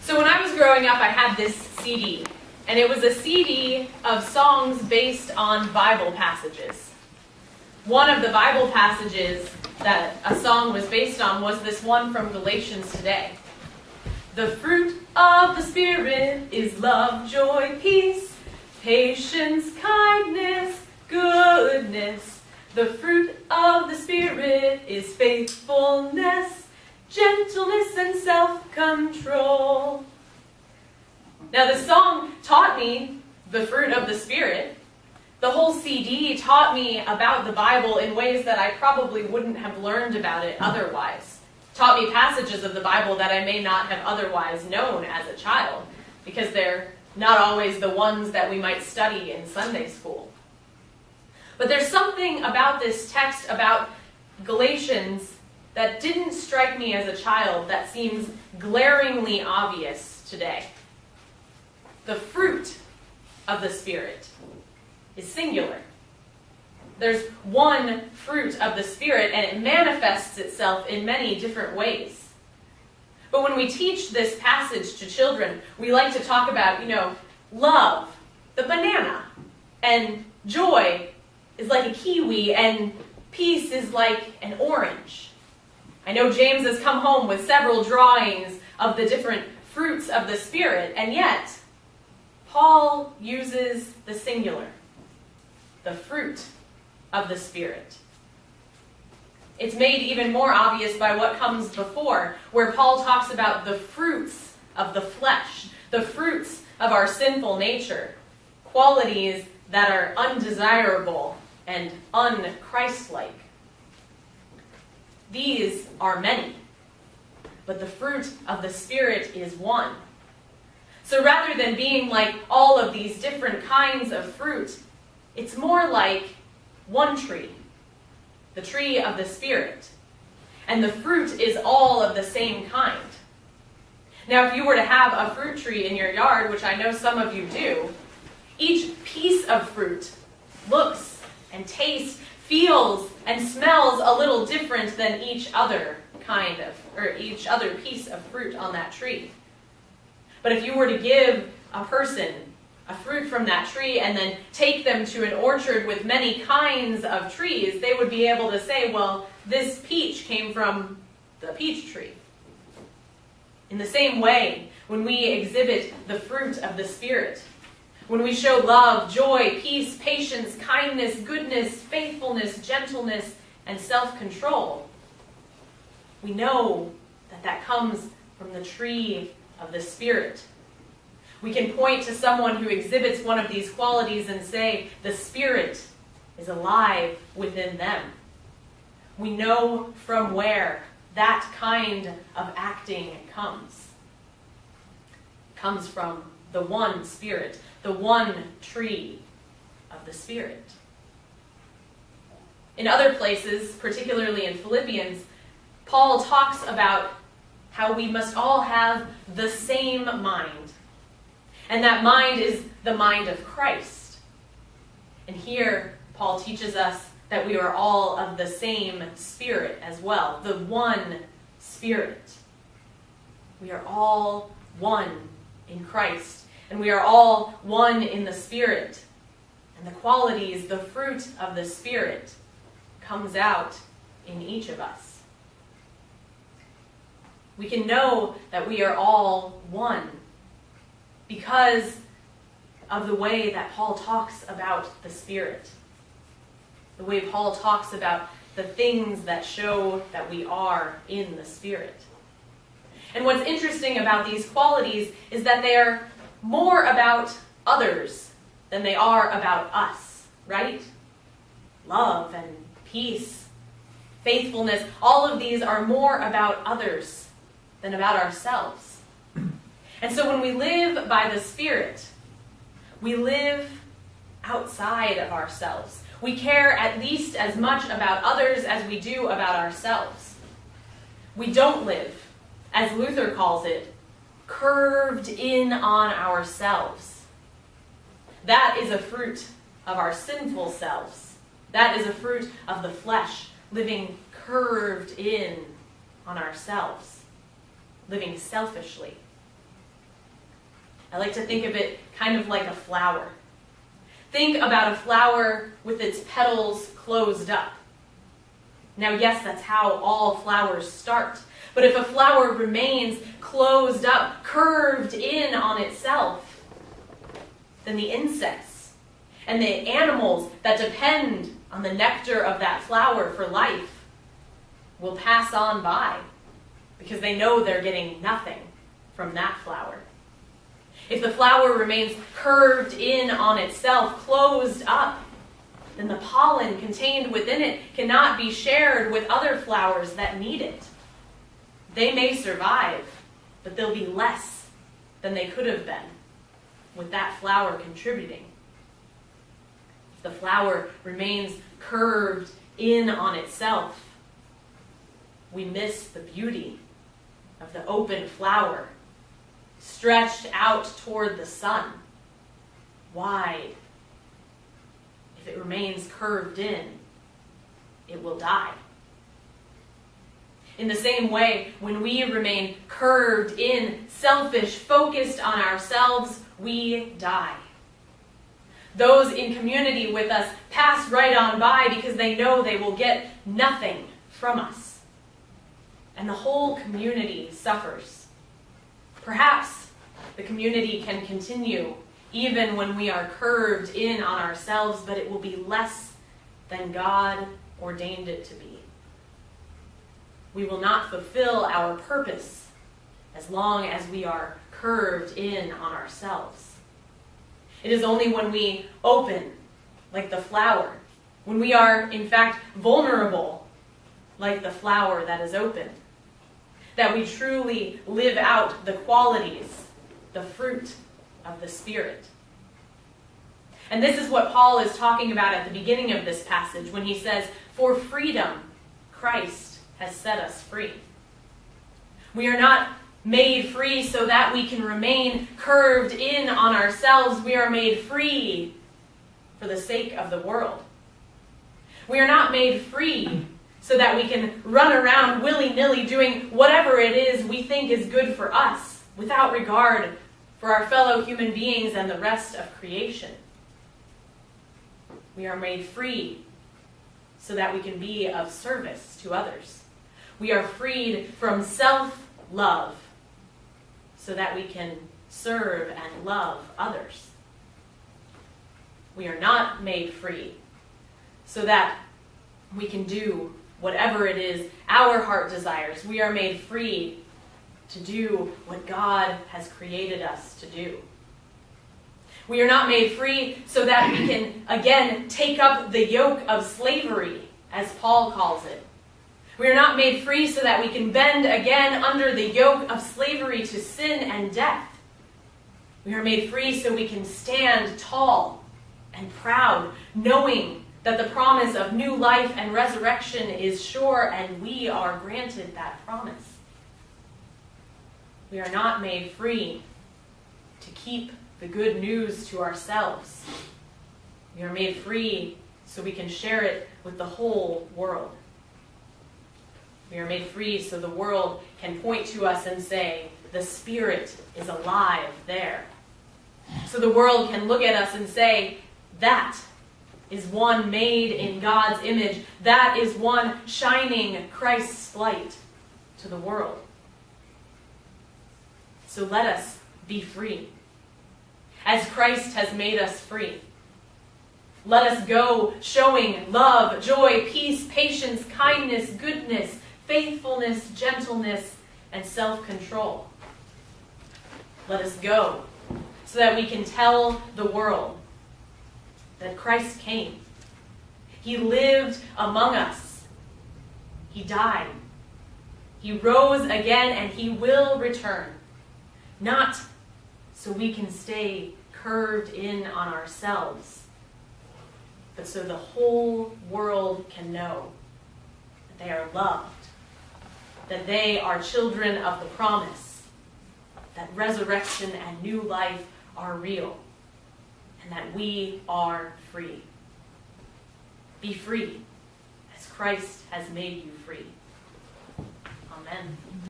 So when I was growing up, I had this CD, and it was a CD of songs based on Bible passages. One of the Bible passages that a song was based on was this one from Galatians today. The fruit of the Spirit is love, joy, peace, patience, kindness, goodness. The fruit of the Spirit is faithfulness, gentleness, and self-control. Now the song taught me the fruit of the Spirit. The whole CD taught me about the Bible in ways that I probably wouldn't have learned about it otherwise. Taught me passages of the Bible that I may not have otherwise known as a child, because they're not always the ones that we might study in Sunday school. But there's something about this text, about Galatians, that didn't strike me as a child that seems glaringly obvious today. The fruit of the Spirit is singular. There's one fruit of the Spirit, and it manifests itself in many different ways. But when we teach this passage to children, we like to talk about, love, the banana, and joy is like a kiwi, and peace is like an orange. I know James has come home with several drawings of the different fruits of the Spirit, and yet Paul uses the singular, the fruit of the Spirit. It's made even more obvious by what comes before, where Paul talks about the fruits of the flesh, the fruits of our sinful nature, qualities that are undesirable and un-Christ-like. These are many, but the fruit of the Spirit is one. So rather than being like all of these different kinds of fruit, it's more like one tree, the tree of the Spirit. And the fruit is all of the same kind. Now, if you were to have a fruit tree in your yard, which I know some of you do, each piece of fruit looks and tastes, feels, and smells a little different than each other piece of fruit on that tree. But if you were to give a person a fruit from that tree and then take them to an orchard with many kinds of trees, they would be able to say, well, this peach came from the peach tree. In the same way, when we exhibit the fruit of the Spirit, when we show love, joy, peace, patience, kindness, goodness, faithfulness, gentleness, and self-control, we know that that comes from the tree of the Spirit. We can point to someone who exhibits one of these qualities and say, the Spirit is alive within them. We know from where that kind of acting comes. It comes from the one Spirit, the one tree of the Spirit. In other places, particularly in Philippians, Paul talks about how we must all have the same mind. And that mind is the mind of Christ. And here, Paul teaches us that we are all of the same Spirit as well, the one Spirit. We are all one in Christ. And we are all one in the Spirit. And the qualities, the fruit of the Spirit, comes out in each of us. We can know that we are all one because of the way that Paul talks about the Spirit. The way Paul talks about the things that show that we are in the Spirit. And what's interesting about these qualities is that they are more about others than they are about us, right? Love and peace, faithfulness, all of these are more about others than about ourselves. And so when we live by the Spirit, we live outside of ourselves. We care at least as much about others as we do about ourselves. We don't live, as Luther calls it, curved in on ourselves. That is a fruit of our sinful selves. That is a fruit of the flesh, living curved in on ourselves, living selfishly. I like to think of it kind of like a flower. Think about a flower with its petals closed up. Now, yes, that's how all flowers start. But if a flower remains closed up, curved in on itself, then the insects and the animals that depend on the nectar of that flower for life will pass on by because they know they're getting nothing from that flower. If the flower remains curved in on itself, closed up, then the pollen contained within it cannot be shared with other flowers that need it. They may survive, but they'll be less than they could have been with that flower contributing. If the flower remains curved in on itself, we miss the beauty of the open flower, stretched out toward the sun, wide. If it remains curved in, it will die. In the same way, when we remain curved in, selfish, focused on ourselves, we die. Those in community with us pass right on by because they know they will get nothing from us. And the whole community suffers. Perhaps the community can continue even when we are curved in on ourselves, but it will be less than God ordained it to be. We will not fulfill our purpose as long as we are curved in on ourselves. It is only when we open, like the flower, when we are, in fact, vulnerable, like the flower that is open, that we truly live out the qualities, the fruit of the Spirit. And this is what Paul is talking about at the beginning of this passage when he says, "For freedom, Christ has set us free." We are not made free so that we can remain curved in on ourselves. We are made free for the sake of the world. We are not made free so that we can run around willy-nilly doing whatever it is we think is good for us, without regard for our fellow human beings and the rest of creation. We are made free so that we can be of service to others. We are freed from self-love so that we can serve and love others. We are not made free so that we can do whatever it is our heart desires. We are made free to do what God has created us to do. We are not made free so that we can, again, take up the yoke of slavery, as Paul calls it. We are not made free so that we can bend again under the yoke of slavery to sin and death. We are made free so we can stand tall and proud, knowing that the promise of new life and resurrection is sure, and we are granted that promise. We are not made free to keep the good news to ourselves. We are made free so we can share it with the whole world. We are made free so the world can point to us and say, "The Spirit is alive there." So the world can look at us and say, "That is one made in God's image. That is one shining Christ's light to the world." So let us be free, as Christ has made us free. Let us go showing love, joy, peace, patience, kindness, goodness, faithfulness, gentleness, and self-control. Let us go so that we can tell the world that Christ came. He lived among us. He died. He rose again, and he will return. Not so we can stay curved in on ourselves, but so the whole world can know that they are loved, that they are children of the promise, that resurrection and new life are real, and that we are free. Be free as Christ has made you free. Amen.